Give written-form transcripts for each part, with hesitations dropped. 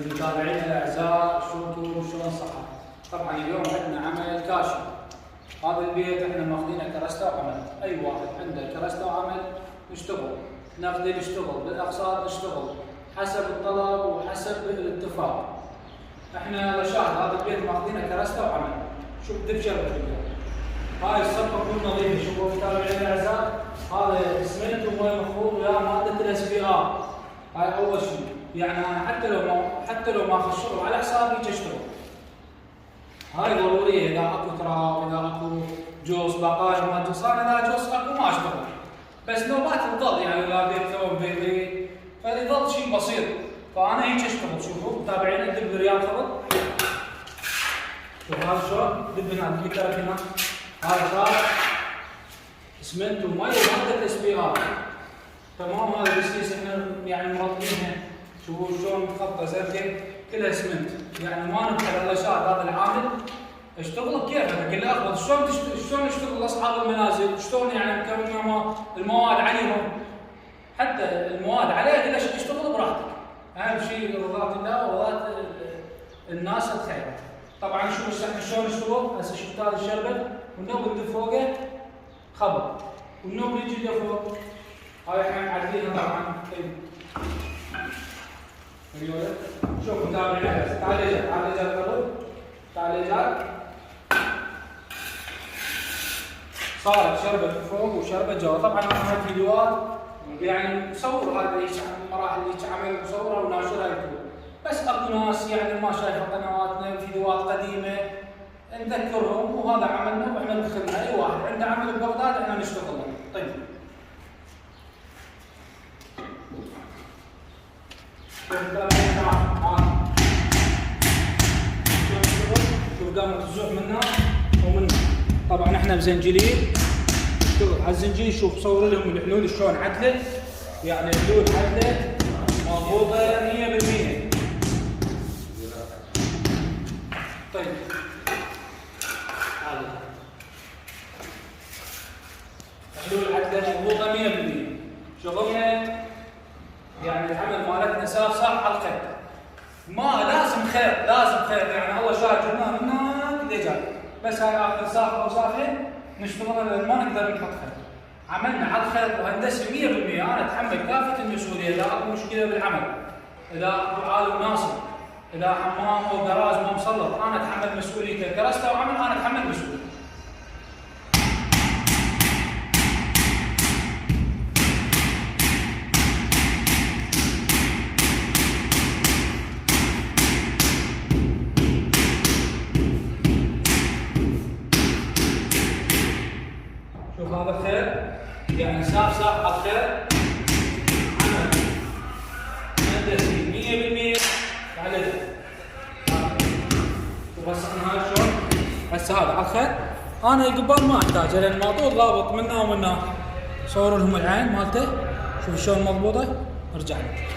المتابعين الاعزاء شلون صحة. طبعا اليوم عندنا عمل كاشف. هذا البيت احنا ماخذينه كرسته وعمل، اي واحد عنده كرسته وعمل نشتغل، نقدي نشتغل، بالاقساط نشتغل، حسب الطلب وحسب الاتفاق. احنا رشاد هذا البيت ماخذينه كرسته وعمل. شوف دب شربة اليوم. هاي الصفة تكون نظيفة، شوفوا متابعين الاعزاء، هذا اسمنت ومي مخلوط ويا مادة الاس بي ار. هاي اول شيء، يعني حتى لو ما اخذ شغل على حسابي اشتغل. هاي ضروريه، اذا اكو تراب، اذا اكو جوز بقايا ما جوز، انا اذا جوز اكو ما اشتغل. بس نوبات تظل، يعني اذا بيت ثوب بيضي فيظل شيء بسيط، فانا هيك اشتغل. شوفوا متابعين الدب بالريال خبط. شوف هذا شلون دب هنا بالكرك هنا. هذا صار اسمنت ومي وماده اس بي ار. تمام. هذا البسيس احنا يعني مرطبينها. شوفوا شلون خطه زين كلها اسمنت، يعني ما نبخل الله شاد. هذا العامل اشتغل بكيفك، اقول له اخبط شلون يشتغل اصحاب المنازل، شلون يعني مكمل المواد عليهم، حتى المواد عليه اقول له اشتغل براحتك. اهم شيء رضاة الله ورضاة الناس الخير. طبعا شوف احنا شلون نشتغل. هسه شفت هذا الشربت والنوب اللي فوقه خبط، والنوب يجي لفوق. هاي احنا معدلينها طبعا. شوف متابعين، تعال اجا قبل، تعال اجا. صارت شربت فوق وشربت جوا. طبعا انا فيديوهات يعني مصور هذا المراحل اللي عمل مصورها وناشرها يوتيوب. بس اكو ناس يعني ما شايفه قنواتنا فيديوهات قديمه نذكرهم، وهذا عملنا واحنا دخلنا. اي واحد عنده عمل ببغداد احنا نشتغل له. طيب شوف قامت تزوح منا ومنا. طبعا احنا بزنجليل نشتغل على الزنجيل. شوف صور لهم الحلول شلون عدله، يعني الحلول عدله مضبوطه 100%. طيب هذا الحلول عدله مضبوطه 100%. شغلنا يعني العمل مالتنا صح على الخير. ما لازم خير، لازم خير، يعني الله شاهد جبناه من هناك لجاي. بس هاي اخر صافه او صافين نشتغلها لان ما نقدر نحط خير. عملنا على الخير وهندسه 100%. انا اتحمل كافه المسؤوليه اذا اكو مشكله بالعمل، اذا اكو عالم ناصب، اذا حمام او جراج ما مسلط، انا اتحمل مسؤوليته. كرسته وعمل انا اتحمل مسؤوليته. شوف هذا خير، يعني صح على الخير. عمل هندسي 100% على ده. شوف هسه احنا هاي شلون. هسه هذا على الخير. انا القبال ما احتاجه لان الماطور ضابط منه ومنه. صوروا لهم العين مالته، شوف شلون مضبوطه. ارجع لك.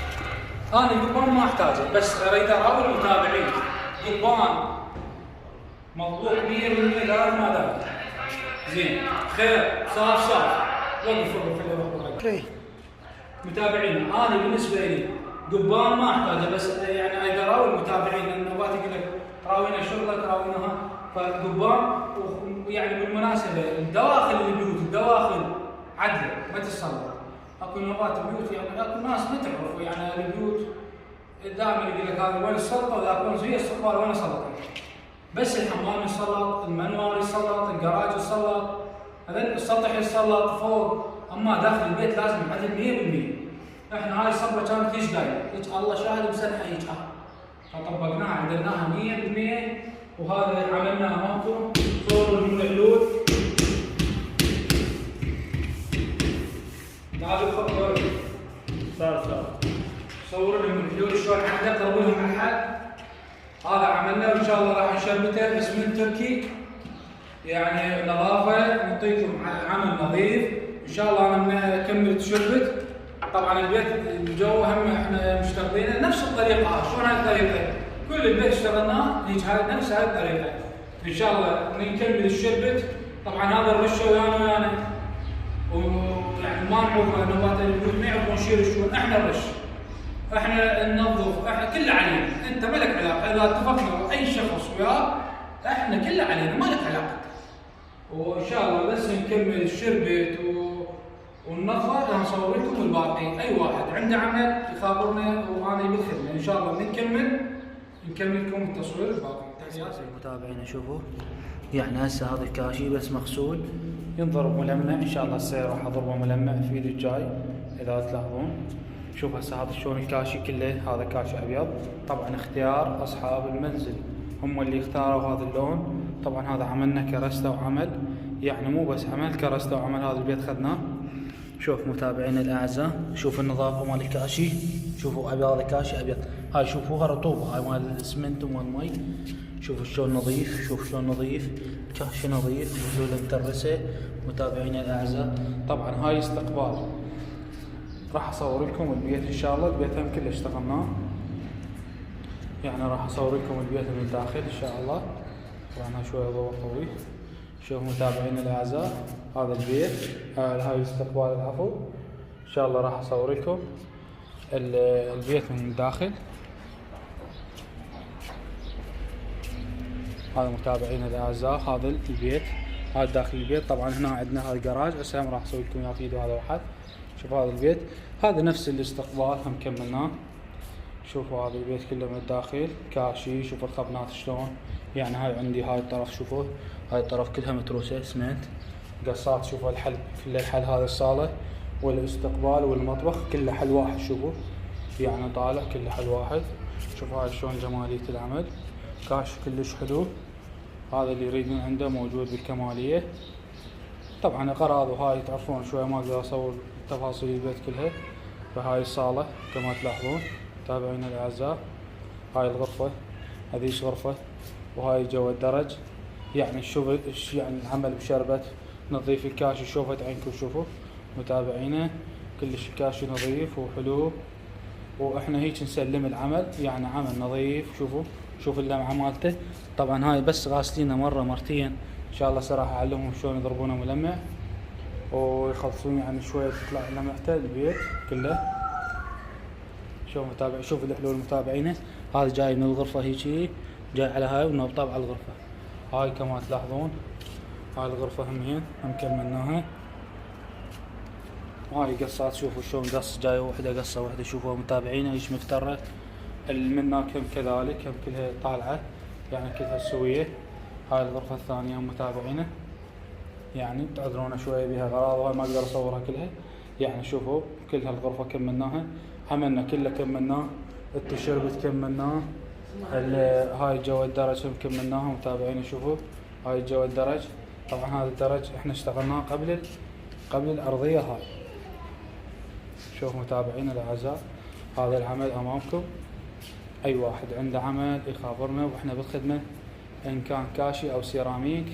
انا القبال ما احتاجه، بس اريد اراوي المتابعين قبان مضبوط 100% لازم هذا زين. خير صاف وقف متابعينا. انا بالنسبه لي قبان ما احتاجه، بس يعني اذا راوي المتابعين النوبات يقول لك راوينا شغلك راويناها، فقبان. ويعني بالمناسبه الدواخل البيوت، الدواخل عدله ما تتصور. اكو نوبات بيوت يعني اكو ناس ما تعرف، يعني البيوت دائما يقول لك هذا وين السلطه، واذا كنت زي السلطه وين السلطه. بس الحمام يسلط، المنور يسلط، الجراج يسلط، هذا السطح يسلط فوق. اما داخل البيت لازم عدل 100%. احنا هاي الصبه كانت ليش دايره؟ هيك الله شاهد بسنحه هيك فطبقناها عدلناها 100%. وهذا عملناه ماكو. صوروا من الحلول. تعالوا خطوا صار صوروا لهم الحلول شلون عندك، قربوا لهم على الحد. هذا عملنا وان شاء الله راح نشربته باسم تركي، يعني نظافه. نعطيكم عمل نظيف ان شاء الله. انا نكمل تشربت. طبعا البيت الجو هم احنا مشتغلينه نفس الطريقه. شلون هاي الطريقه؟ كل البيت اشتغلناه هيك، هاي نفس هاي الطريقه. ان شاء الله نكمل الشربت. طبعا هذا الرشه ويانا ويعني ما نعوف نوبات البيوت ما يعرفون شيء يرشون. احنا نرش، احنا ننظف، احنا كله علينا. انت ما لك علاقه، اذا اتفقنا اي شخص وياه احنا كله علينا، ما لك علاقه. وان شاء الله بس نكمل الشربت والنظره راح نصور لكم الباقي. اي واحد عنده عمل يخابرنا وانا بالخدمه ان شاء الله نكمل لكم التصوير الباقي. تحياتي المتابعين. شوفوا يعني هسه هذا الكاشي بس مغسول ينضرب ملمع، ان شاء الله هسه راح اضربه ملمع في الفيديو الجاي اذا تلاحظون. شوف هسه هذا شلون الكاشي كله، هذا كاشي ابيض، طبعا اختيار اصحاب المنزل هم اللي اختاروا هذا اللون. طبعا هذا عملنا كرسته وعمل، يعني مو بس عمل كرسته وعمل، هذا البيت خذناه. شوف متابعينا الاعزاء، شوف النظافه مال الكاشي، شوفوا ابيض، هذا كاشي ابيض، هاي شوفوها رطوبه، هاي مال الاسمنت ومال المي، شوفوا شلون نظيف، شوف شلون نظيف، كاشي نظيف وزول مترسه. متابعينا الاعزاء طبعا هاي استقبال، راح اصور لكم البيت ان شاء الله، البيت هم كله اشتغلناه، يعني راح اصور لكم البيت من الداخل ان شاء الله. طبعا شويه ضوء قوي. شوف متابعينا الاعزاء هذا البيت، هاي استقبال العفو، ان شاء الله راح اصور لكم البيت من الداخل. هذا متابعينا الاعزاء هذا البيت، هذا داخل البيت. طبعا هنا عندنا هذا الجراج، هسه راح اسوي لكم اياه فيديو هذا واحد. شوف هذا البيت، هذا نفس الاستقبال هم كملناه. شوفوا هذا البيت كله من الداخل كاشي، شوفوا الخبنات شلون، يعني هاي عندي هاي الطرف، شوفوا هاي الطرف كلها متروسه اسمنت، قصات. شوفوا الحل كله الحل، هذا الصاله والاستقبال والمطبخ كله حل واحد، شوفوا يعني طالع كله حل واحد. شوفوا هاي شلون جماليه العمل، كاش كلش حلو. هذا اللي يريد من عنده موجود بالكماليه. طبعا اغراض وهاي تعرفون شويه ما اقدر اصور تفاصيل البيت كلها. فهاي الصاله كما تلاحظون متابعينا الاعزاء، هاي الغرفه، هذيش غرفه، وهاي جو الدرج. يعني شوف يعني العمل بشربت نظيف الكاشي، شوفت عينكم شوفوا متابعينا كلش الكاشي نظيف وحلو، واحنا هيك نسلم العمل، يعني عمل نظيف. شوفوا اللمعه مالته. طبعا هاي بس غاسلينه مره مرتين، ان شاء الله صراحه اعلمهم شلون يضربونه ملمع ويخلصون، يعني شويه تطلع لمعته البيت كله. شوف الحلول متابعينه، هذا جاي من الغرفه هيجي جاي على هاي ونبطب على الغرفه. هاي كما تلاحظون هاي الغرفه هم كملناها. هاي قصات، شوفوا شلون قص جاي وحده قصه وحده، شوفوا متابعينه ايش مفتره. المناك هم كذلك هم كلها طالعه، يعني كلها سويه. هاي الغرفه الثانيه متابعينه، يعني تعذرونا شويه بها غراض وهاي ما اقدر اصورها كلها. يعني شوفوا كل هالغرفه كملناها، عملنا كله كملناه، التشربت كملناه، هاي جو الدرج هم كملناها متابعين. شوفوا هاي جو الدرج، طبعا هذا الدرج احنا اشتغلناه قبل الارضيه هاي. شوف متابعين الاعزاء هذا العمل امامكم، اي واحد عنده عمل يخابرنا واحنا بالخدمه، ان كان كاشي او سيراميك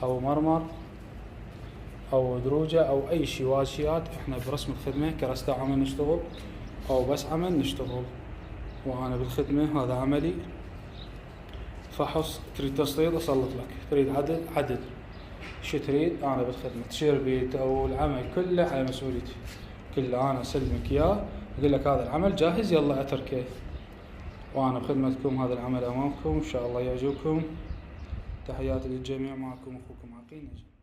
او مرمر او دروجه او اي شيء واجهات، احنا برسم الخدمه كرسته عمل نشتغل او بس عمل نشتغل، وانا بالخدمه. هذا عملي فحص، تريد تسليط اسلط لك، تريد عدل شو تريد، انا بالخدمه. تشربيت او العمل كله على مسؤوليتي، كله انا اسلمك اياه، اقول لك هذا العمل جاهز يلا اتركه، وانا بخدمتكم. هذا العمل امامكم ان شاء الله يعجبكم. تحياتي للجميع، معكم اخوكم عقيل نجم.